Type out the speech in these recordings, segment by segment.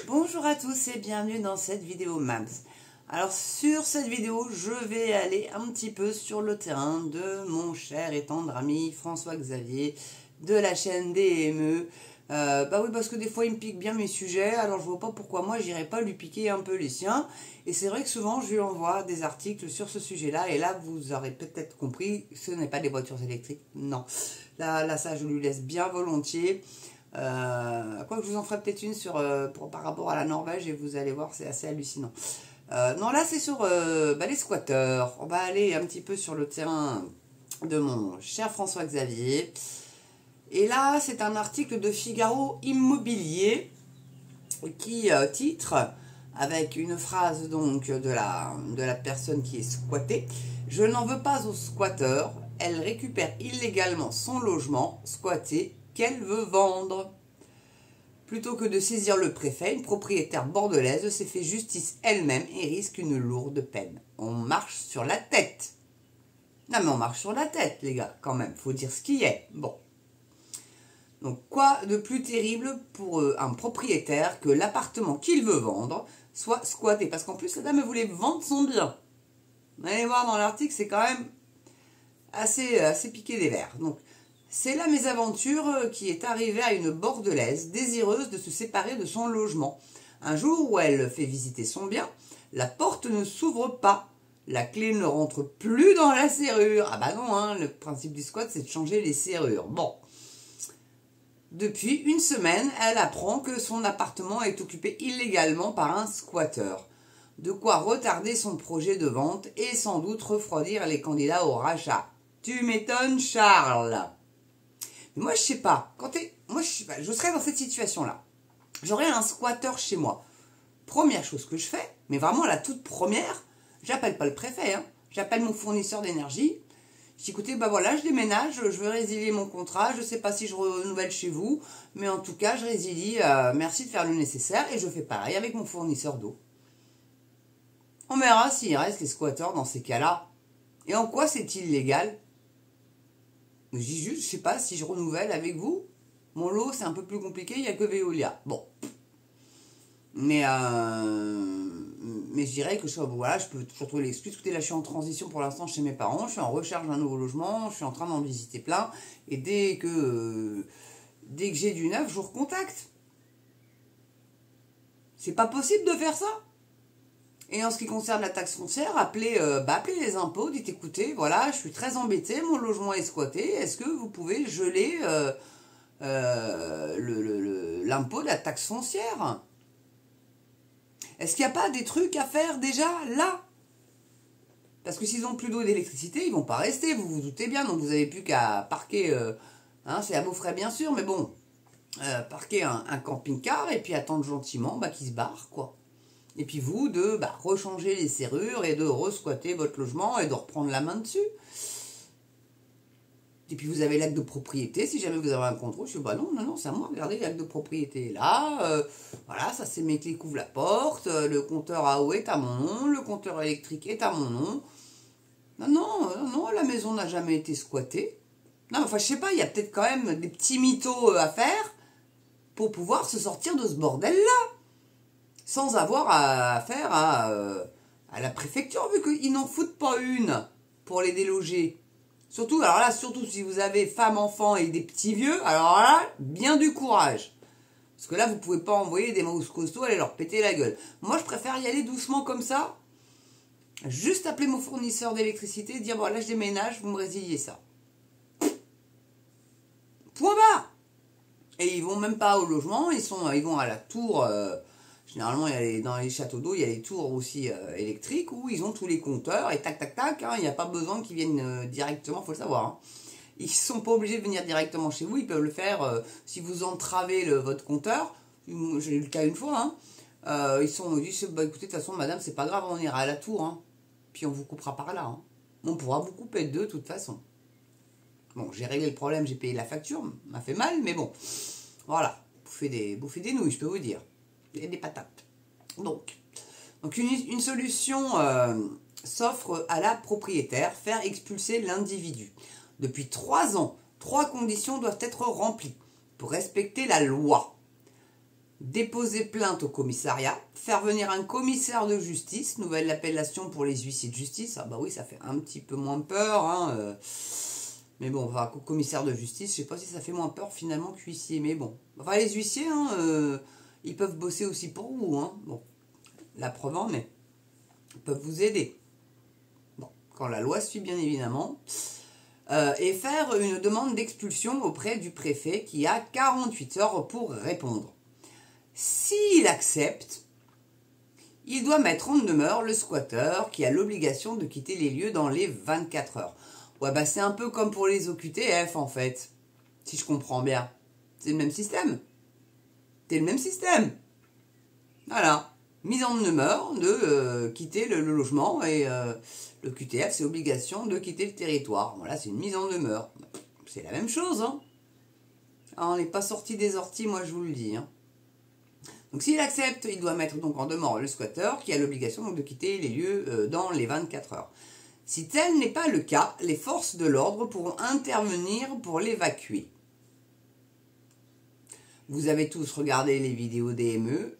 Bonjour à tous et bienvenue dans cette vidéo MAMS. Alors sur cette vidéo, je vais aller un petit peu sur le terrain de mon cher et tendre ami François-Xavier de la chaîne DME. Bah oui, parce que des fois il me pique bien mes sujets, alors je vois pas pourquoi moi j'irais pas lui piquer un peu les siens. Et c'est vrai que souvent je lui envoie des articles sur ce sujet-là, et là vous aurez peut-être compris, ce n'est pas des voitures électriques, non. Là ça je lui laisse bien volontiers. Quoi que je vous en ferai peut-être une par rapport à la Norvège et vous allez voir, c'est assez hallucinant. Non, là c'est sur les squatteurs. On va aller un petit peu sur le terrain de mon cher François-Xavier. Et là c'est un article de Figaro Immobilier qui titre avec une phrase donc de la personne qui est squattée: je n'en veux pas aux squatteurs, elle récupère illégalement son logement squatté qu'elle veut vendre. Plutôt que de saisir le préfet, une propriétaire bordelaise s'est fait justice elle-même et risque une lourde peine. On marche sur la tête. Non mais on marche sur la tête les gars, quand même, faut dire ce qui est. Bon. Donc quoi de plus terrible pour un propriétaire que l'appartement qu'il veut vendre soit squatté? Parce qu'en plus la dame voulait vendre son bien. Vous allez voir dans l'article, c'est quand même assez piqué des verres. Donc c'est la mésaventure qui est arrivée à une bordelaise désireuse de se séparer de son logement. Un jour où elle fait visiter son bien, la porte ne s'ouvre pas. La clé ne rentre plus dans la serrure. Ah bah non, hein, le principe du squat, c'est de changer les serrures. Bon. Depuis une semaine, elle apprend que son appartement est occupé illégalement par un squatteur. De quoi retarder son projet de vente et sans doute refroidir les candidats au rachat. Tu m'étonnes, Charles. Moi, je sais pas. Je serais dans cette situation-là. J'aurais un squatteur chez moi. Première chose que je fais, mais vraiment la toute première, j'appelle pas le préfet, hein, j'appelle mon fournisseur d'énergie. Je dis écoutez, bah voilà, je déménage, je veux résilier mon contrat, je sais pas si je renouvelle chez vous, mais en tout cas, je résilie, merci de faire le nécessaire, et je fais pareil avec mon fournisseur d'eau. On verra s'il reste les squatteurs dans ces cas-là. Et en quoi c'est illégal? Je dis juste, je sais pas si je renouvelle avec vous. Mon lot, c'est un peu plus compliqué, il n'y a que Veolia. Bon. Mais je dirais que voilà, je peux toujours trouver l'excuse. Écoutez, là, je suis en transition pour l'instant chez mes parents. Je suis en recherche d'un nouveau logement. Je suis en train d'en visiter plein. Et dès que j'ai du neuf, je vous recontacte. C'est pas possible de faire ça. Et en ce qui concerne la taxe foncière, appelez les impôts, dites écoutez, voilà, je suis très embêté, mon logement est squatté, est-ce que vous pouvez geler l'impôt de la taxe foncière? Est-ce qu'il n'y a pas des trucs à faire déjà là? Parce que s'ils n'ont plus d'eau et d'électricité, ils ne vont pas rester, vous vous doutez bien, donc vous n'avez plus qu'à parquer, c'est à vos frais bien sûr, mais bon, parquer un camping-car et puis attendre gentiment qu'il se barre, quoi. Et puis vous, de rechanger les serrures et de resquatter votre logement et de reprendre la main dessus. Et puis vous avez l'acte de propriété, si jamais vous avez un contrôle, je dis non, c'est à moi, regardez, l'acte de propriété est là, voilà, ça c'est mes clés qui ouvrent la porte, le compteur à eau est à mon nom, le compteur électrique est à mon nom. Non, la maison n'a jamais été squattée. Non, enfin je sais pas, il y a peut-être quand même des petits mythos à faire pour pouvoir se sortir de ce bordel-là. Sans avoir à faire à la préfecture, vu qu'ils n'en foutent pas une pour les déloger. Surtout si vous avez femme, enfant et des petits vieux, alors là, bien du courage. Parce que là, vous pouvez pas envoyer des mousses costauds aller leur péter la gueule. Moi, je préfère y aller doucement comme ça. Juste appeler mon fournisseur d'électricité et dire, bon, là, je déménage, vous me résiliez ça. Point barre. Et ils vont même pas au logement, ils vont à la tour... Généralement, dans les châteaux d'eau, il y a les tours aussi électriques où ils ont tous les compteurs et tac, il n'y a pas besoin qu'ils viennent directement, il faut le savoir. Hein. Ils ne sont pas obligés de venir directement chez vous, ils peuvent le faire si vous entravez votre compteur. J'ai eu le cas une fois. Hein. Ils disent, écoutez, de toute façon, madame, c'est pas grave, on ira à la tour. Hein. Puis on vous coupera par là. Hein. On pourra vous couper de toute façon. Bon, j'ai réglé le problème, j'ai payé la facture, m'a fait mal, mais bon. Voilà, bouffer des nouilles, je peux vous dire. Et des patates. Donc une solution s'offre à la propriétaire, faire expulser l'individu. Depuis 3 ans, 3 conditions doivent être remplies pour respecter la loi. déposer plainte au commissariat, faire venir un commissaire de justice, nouvelle appellation pour les huissiers de justice. Ah bah oui, ça fait un petit peu moins peur, hein, mais bon, enfin, commissaire de justice, je sais pas si ça fait moins peur finalement qu'huissier, mais bon. Enfin, les huissiers, hein, ils peuvent bosser aussi pour vous, hein. Bon, la preuve en est. Ils peuvent vous aider. Bon, quand la loi suit, bien évidemment. Et faire une demande d'expulsion auprès du préfet qui a 48 heures pour répondre. S'il accepte, il doit mettre en demeure le squatteur qui a l'obligation de quitter les lieux dans les 24 heures. Ouais, bah c'est un peu comme pour les OQTF en fait, si je comprends bien. C'est le même système. C'est le même système. Voilà. Mise en demeure de quitter le logement et le QTF, c'est obligation de quitter le territoire. Voilà, c'est une mise en demeure. C'est la même chose, hein. Ah, on n'est pas sorti des orties, moi je vous le dis, hein. Donc s'il accepte, il doit mettre donc en demeure le squatteur qui a l'obligation donc de quitter les lieux dans les 24 heures. Si tel n'est pas le cas, les forces de l'ordre pourront intervenir pour l'évacuer. Vous avez tous regardé les vidéos des ME.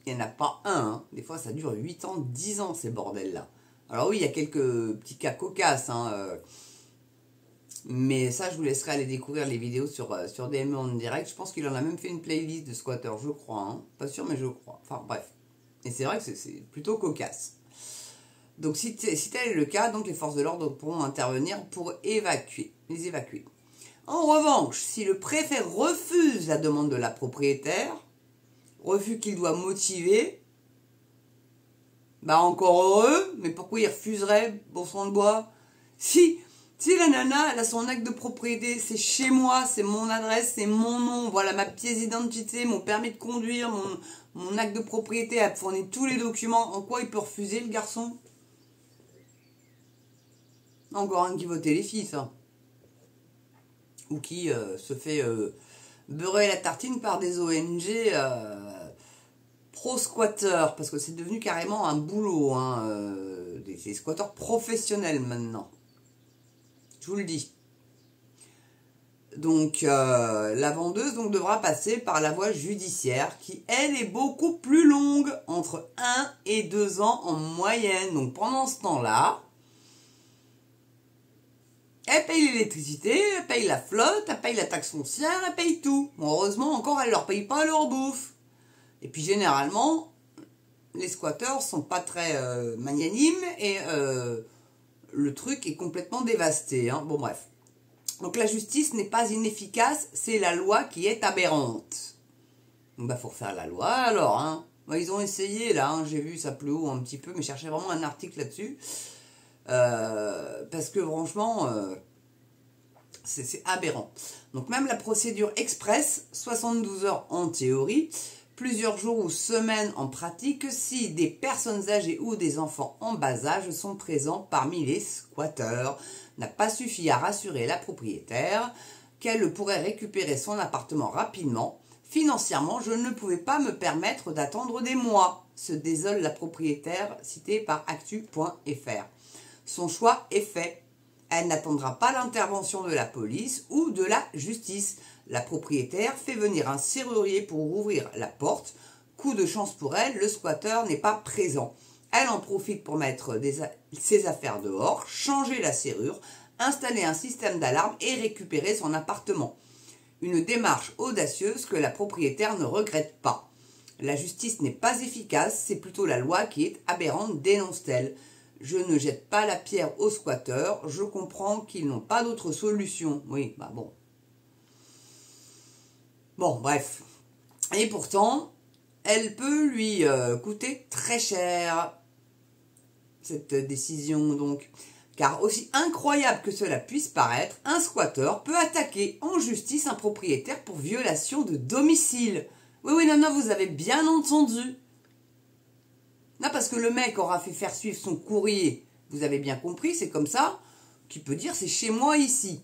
Il n'y en a pas un, hein. Des fois ça dure 8 ans, 10 ans ces bordels-là. Alors oui, il y a quelques petits cas cocasses, hein, mais ça je vous laisserai aller découvrir les vidéos sur DME en direct. Je pense qu'il en a même fait une playlist de squatteurs, je crois, hein. Pas sûr mais je crois, enfin bref. Et c'est vrai que c'est plutôt cocasse. Donc si tel est le cas, donc les forces de l'ordre pourront intervenir pour les évacuer. En revanche, si le préfet refuse la demande de la propriétaire, refus qu'il doit motiver, bah encore heureux, mais pourquoi il refuserait, bon sang de bois? Si la nana, elle a son acte de propriété, c'est chez moi, c'est mon adresse, c'est mon nom, voilà ma pièce d'identité, mon permis de conduire, mon acte de propriété, elle fournit tous les documents, en quoi il peut refuser le garçon? Encore un qui votait les filles, ça. Ou qui se fait beurrer la tartine par des ONG pro-squatteurs, parce que c'est devenu carrément un boulot, hein, des squatteurs professionnels maintenant. Je vous le dis. Donc, la vendeuse donc, devra passer par la voie judiciaire, qui, elle, est beaucoup plus longue, entre 1 et 2 ans en moyenne. Donc, pendant ce temps-là, elle paye l'électricité, elle paye la flotte, elle paye la taxe foncière, elle paye tout. Bon, heureusement, encore, elle leur paye pas leur bouffe. Et puis, généralement, les squatteurs sont pas très magnanimes et le truc est complètement dévasté, hein. Bon, bref. Donc, la justice n'est pas inefficace, c'est la loi qui est aberrante. Donc, bah, faut refaire la loi, alors, hein. Bah, ils ont essayé, là, hein, j'ai vu ça plus haut un petit peu, mais je cherchais vraiment un article là-dessus. Parce que franchement, c'est aberrant. Donc même la procédure express, 72 heures en théorie, plusieurs jours ou semaines en pratique, si des personnes âgées ou des enfants en bas âge sont présents parmi les squatteurs, n'a pas suffi à rassurer la propriétaire qu'elle pourrait récupérer son appartement rapidement. Financièrement, je ne pouvais pas me permettre d'attendre des mois, se désole la propriétaire citée par actu.fr. Son choix est fait. Elle n'attendra pas l'intervention de la police ou de la justice. La propriétaire fait venir un serrurier pour ouvrir la porte. Coup de chance pour elle, le squatteur n'est pas présent. Elle en profite pour mettre ses affaires dehors, changer la serrure, installer un système d'alarme et récupérer son appartement. Une démarche audacieuse que la propriétaire ne regrette pas. La justice n'est pas efficace, c'est plutôt la loi qui est aberrante, dénonce-t-elle. Je ne jette pas la pierre aux squatteurs, je comprends qu'ils n'ont pas d'autre solution. Oui, bah bon. Bon, bref. Et pourtant, elle peut lui coûter très cher, cette décision donc. Car aussi incroyable que cela puisse paraître, un squatteur peut attaquer en justice un propriétaire pour violation de domicile. Oui, non, vous avez bien entendu. Non, parce que le mec aura fait faire suivre son courrier. Vous avez bien compris, c'est comme ça qu'il peut dire c'est chez moi ici.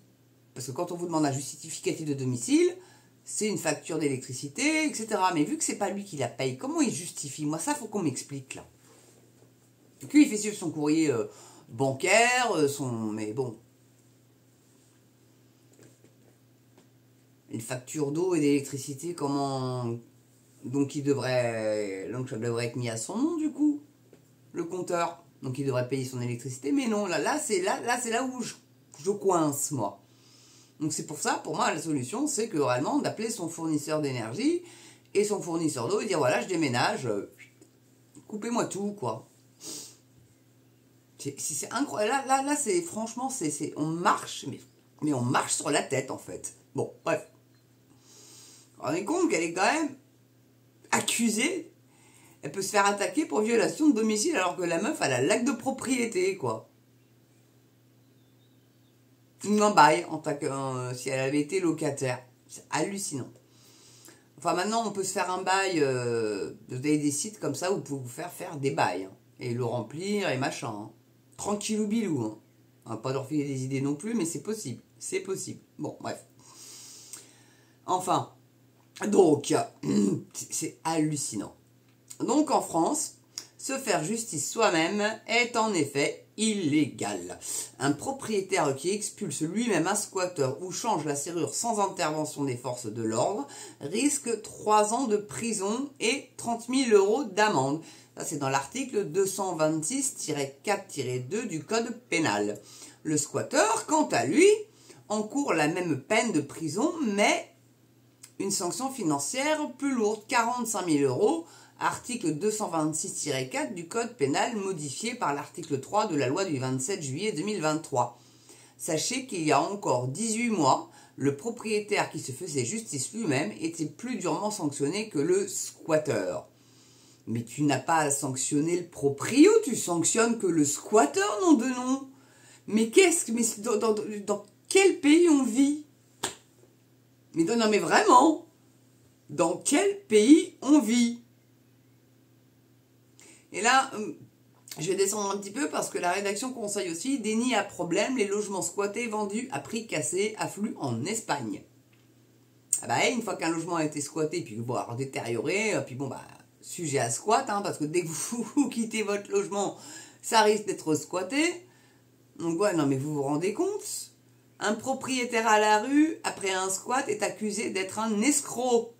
Parce que quand on vous demande un justificatif de domicile, c'est une facture d'électricité, etc. Mais vu que c'est pas lui qui la paye, comment il justifie? Moi, ça, faut qu'on m'explique, là. Et puis, il fait suivre son courrier bancaire, mais bon. Une facture d'eau et d'électricité, comment Donc ça devrait être mis à son nom du coup, le compteur. Donc il devrait payer son électricité, mais non, là c'est là où je coince moi. Donc c'est pour ça, pour moi, la solution, c'est que réellement d'appeler son fournisseur d'énergie et son fournisseur d'eau et dire voilà, je déménage, coupez-moi tout, quoi. C'est incroyable. Là c'est franchement, on marche, mais on marche sur la tête en fait. Bon, bref. On est compte qu'elle est quand même accusée. Elle peut se faire attaquer pour violation de domicile alors que la meuf, elle a l'acte de propriété, quoi. Un bail en tant que si elle avait été locataire. C'est hallucinant. Enfin, maintenant, on peut se faire un bail. Vous avez des sites comme ça où vous pouvez vous faire des bails. Hein, et le remplir et machin. Hein. Tranquillou bilou. Hein. On va pas leur filer des idées non plus, mais c'est possible. C'est possible. Bon, bref. Enfin. Donc, c'est hallucinant. Donc, en France, se faire justice soi-même est en effet illégal. Un propriétaire qui expulse lui-même un squatteur ou change la serrure sans intervention des forces de l'ordre risque 3 ans de prison et 30 000 € d'amende. Ça, c'est dans l'article 226-4-2 du Code pénal. Le squatteur, quant à lui, encourt la même peine de prison, mais une sanction financière plus lourde, 45 000 €, article 226-4 du Code pénal modifié par l'article 3 de la loi du 27 juillet 2023. Sachez qu'il y a encore 18 mois, le propriétaire qui se faisait justice lui-même était plus durement sanctionné que le squatteur. Mais tu n'as pas à sanctionner le proprio, tu sanctionnes que le squatteur, nom de nom. Mais dans quel pays on vit? Mais non, mais vraiment, dans quel pays on vit? Et là, je vais descendre un petit peu parce que la rédaction conseille aussi déni à problème, les logements squattés vendus à prix cassé affluent en Espagne. Ah bah, une fois qu'un logement a été squatté, puis voire détérioré, puis bon bah, sujet à squat, hein, parce que dès que vous quittez votre logement, ça risque d'être squatté. Donc ouais, non mais vous vous rendez compte? Un propriétaire à la rue, après un squat, est accusé d'être un escroc.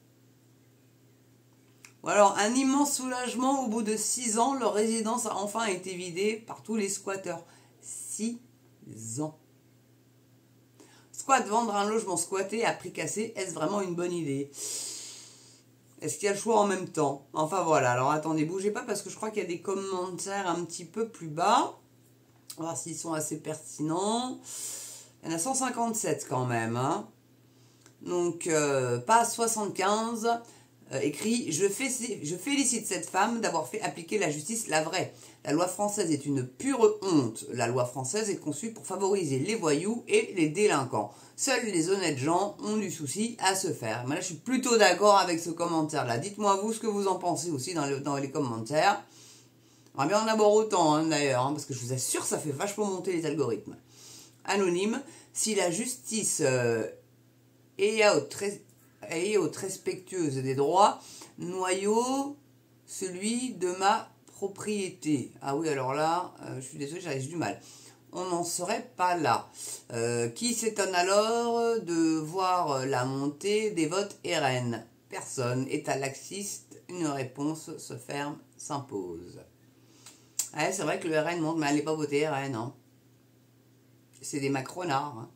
Ou alors, un immense soulagement, au bout de 6 ans, leur résidence a enfin été vidée par tous les squatteurs. 6 ans. Squat, vendre un logement squatté à prix cassé, est-ce vraiment une bonne idée? Est-ce qu'il y a le choix en même temps? Enfin voilà, alors attendez, bougez pas parce que je crois qu'il y a des commentaires un petit peu plus bas. On va voir s'ils sont assez pertinents. Il y en a 157 quand même. Hein. Donc, pas 75. Écrit « Je félicite cette femme d'avoir fait appliquer la justice la vraie. La loi française est une pure honte. La loi française est conçue pour favoriser les voyous et les délinquants. Seuls les honnêtes gens ont du souci à se faire. » Mais là, je suis plutôt d'accord avec ce commentaire-là. Dites-moi vous ce que vous en pensez aussi dans les commentaires. On va bien en avoir autant hein, d'ailleurs, hein, parce que je vous assure, ça fait vachement monter les algorithmes. Anonyme, si la justice est haute respectueuse des droits, noyau, celui de ma propriété. Ah oui, alors là, je suis désolée, j'ai du mal. On n'en serait pas là. Qui s'étonne alors de voir la montée des votes RN? Personne. État laxiste, une réponse se ferme, s'impose. Ouais, c'est vrai que le RN monte, mais allez pas voter RN, hein. C'est des macronards. Hein.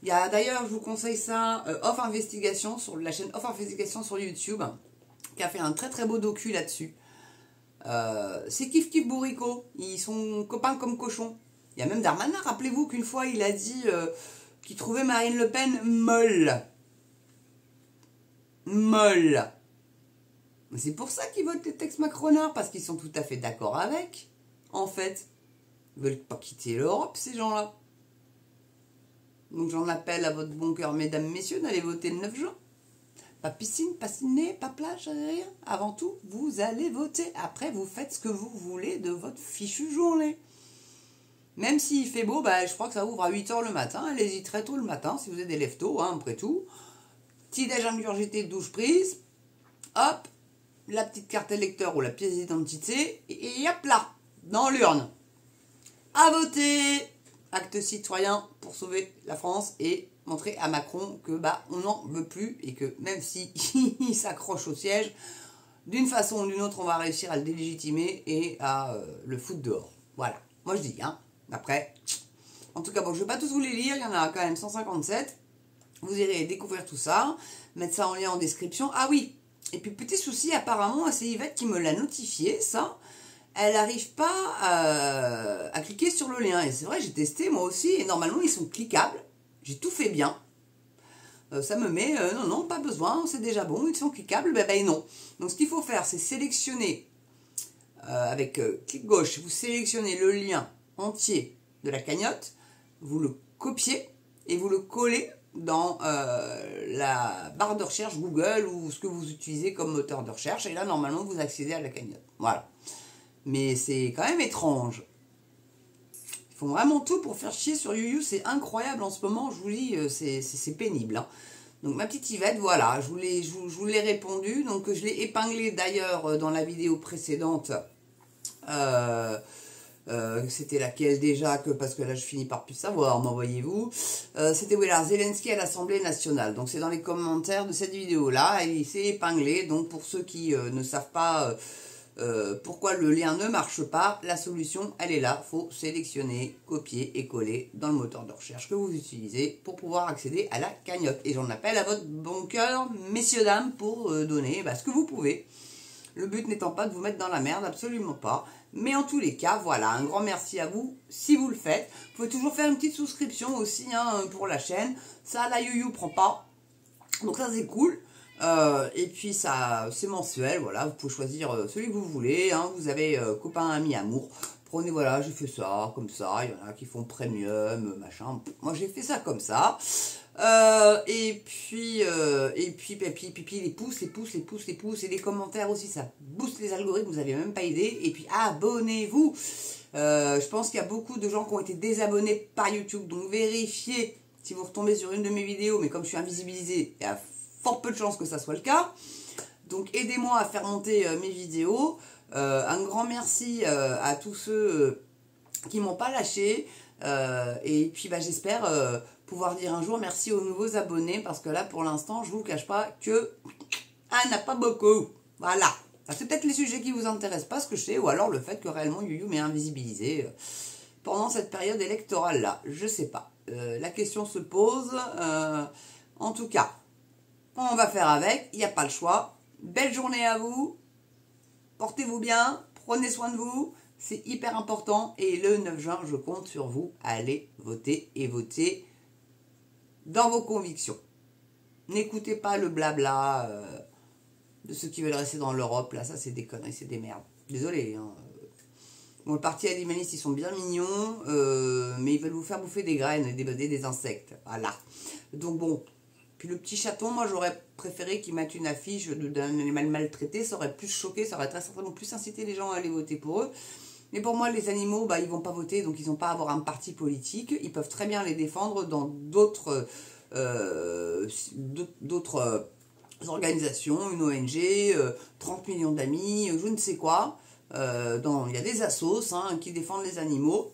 Il y a d'ailleurs, je vous conseille ça, Off Investigation, sur la chaîne Off Investigation sur YouTube, qui a fait un très très beau docu là-dessus. C'est Kif Kif Bourrico, ils sont copains comme cochons. Il y a même Darmanin, rappelez-vous qu'une fois il a dit qu'il trouvait Marine Le Pen molle. Molle. C'est pour ça qu'ils votent les textes macronards, parce qu'ils sont tout à fait d'accord avec, en fait. Ils veulent pas quitter l'Europe, ces gens-là. Donc j'en appelle à votre bon cœur, mesdames, messieurs, d'aller voter le 9 juin. Pas piscine, pas ciné, pas plage, rien. Avant tout, vous allez voter. Après, vous faites ce que vous voulez de votre fichue journée. Même s'il fait beau, bah, je crois que ça ouvre à 8 h le matin. Allez-y très tôt le matin, si vous êtes des lève-tôt, hein, après tout. Petit déj ingurgité, douche prise. Hop, la petite carte électeur ou la pièce d'identité. Et hop là, dans l'urne. À voter! Acte citoyen pour sauver la France et montrer à Macron que bah on n'en veut plus et que même si il s'accroche au siège, d'une façon ou d'une autre, on va réussir à le délégitimer et à le foutre dehors. Voilà, moi je dis, hein. Après, en tout cas, bon, je ne vais pas tous vous les lire, il y en a quand même 157. Vous irez découvrir tout ça, mettre ça en lien en description. Ah oui, et puis petit souci, apparemment, c'est Yvette qui me l'a notifié, ça. Elle n'arrive pas à cliquer sur le lien. Et c'est vrai, j'ai testé moi aussi, et normalement, ils sont cliquables. J'ai tout fait bien. Ça me met, non, non, pas besoin, c'est déjà bon, ils sont cliquables, ben non. Donc ce qu'il faut faire, c'est sélectionner, avec clic gauche, vous sélectionnez le lien entier de la cagnotte, vous le copiez et vous le collez dans la barre de recherche Google ou ce que vous utilisez comme moteur de recherche, et là, normalement, vous accédez à la cagnotte. Voilà. Mais c'est quand même étrange. Ils font vraiment tout pour faire chier sur YouYou, c'est incroyable en ce moment, je vous dis, c'est pénible. Hein. Donc ma petite Yvette, voilà, je vous l'ai répondu, donc je l'ai épinglé d'ailleurs dans la vidéo précédente. C'était laquelle déjà, parce que là je finis par plus savoir, m'envoyez-vous. C'était voilà, Zelensky à l'Assemblée nationale, donc c'est dans les commentaires de cette vidéo là, et il s'est épinglé, donc pour ceux qui ne savent pas pourquoi le lien ne marche pas, la solution elle est là, il faut sélectionner, copier et coller dans le moteur de recherche que vous utilisez pour pouvoir accéder à la cagnotte. Et j'en appelle à votre bon cœur, messieurs dames, pour donner ce que vous pouvez. Le but n'étant pas de vous mettre dans la merde, absolument pas. Mais en tous les cas, voilà, un grand merci à vous si vous le faites. Vous pouvez toujours faire une petite souscription aussi hein, pour la chaîne. Ça, la YouYou prend pas. Donc ça, c'est cool. Et puis ça, c'est mensuel, voilà, vous pouvez choisir celui que vous voulez, hein, vous avez copain, ami, amour, prenez, voilà, j'ai fait ça, comme ça, il y en a qui font premium, machin, moi j'ai fait ça comme ça, et puis, les pouces, et les commentaires aussi, ça booste les algorithmes, vous n'avez même pas idée, et puis abonnez-vous, je pense qu'il y a beaucoup de gens qui ont été désabonnés par YouTube, donc vérifiez si vous retombez sur une de mes vidéos, mais comme je suis invisibilisé, il y a fort peu de chances que ça soit le cas. Donc aidez-moi à faire monter mes vidéos. Un grand merci à tous ceux qui m'ont pas lâché. Et puis j'espère pouvoir dire un jour merci aux nouveaux abonnés, parce que là pour l'instant je vous cache pas que n'a pas beaucoup. Voilà. C'est peut-être les sujets qui vous intéressent pas, ce que je sais, ou alors le fait que réellement YouYou m'ait invisibilisé pendant cette période électorale là. Je sais pas. La question se pose. En tout cas, on va faire avec, il n'y a pas le choix. Belle journée à vous, portez-vous bien, prenez soin de vous, c'est hyper important. Et le 9 juin, je compte sur vous, allez voter et voter dans vos convictions. N'écoutez pas le blabla de ceux qui veulent rester dans l'Europe, là, ça c'est des conneries, c'est des merdes. Désolé. Hein. Bon, le parti animaliste, ils sont bien mignons, mais ils veulent vous faire bouffer des graines, des insectes. Voilà. Donc bon... Puis le petit chaton, moi j'aurais préféré qu'ils mettent une affiche d'un animal maltraité, ça aurait plus choqué, ça aurait très certainement plus incité les gens à aller voter pour eux. Mais pour moi, les animaux, ils vont pas voter, donc ils n'ont pas à avoir un parti politique. Ils peuvent très bien les défendre dans d'autres organisations, une ONG, 30 millions d'amis, je ne sais quoi. Il y a des assos qui défendent les animaux.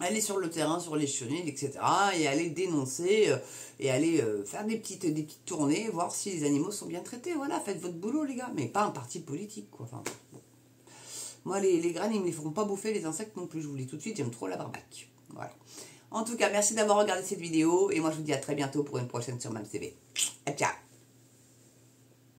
Aller sur le terrain, sur les chenilles, etc. et aller dénoncer et aller faire des petites tournées, voir si les animaux sont bien traités. Voilà, faites votre boulot, les gars. Mais pas un parti politique, quoi. Enfin, bon. Moi, les graines, ils me les feront pas bouffer, les insectes non plus. Je vous le dis tout de suite, j'aime trop la barbaque. Voilà. En tout cas, merci d'avoir regardé cette vidéo. Et moi, je vous dis à très bientôt pour une prochaine sur MamsTV. Ciao.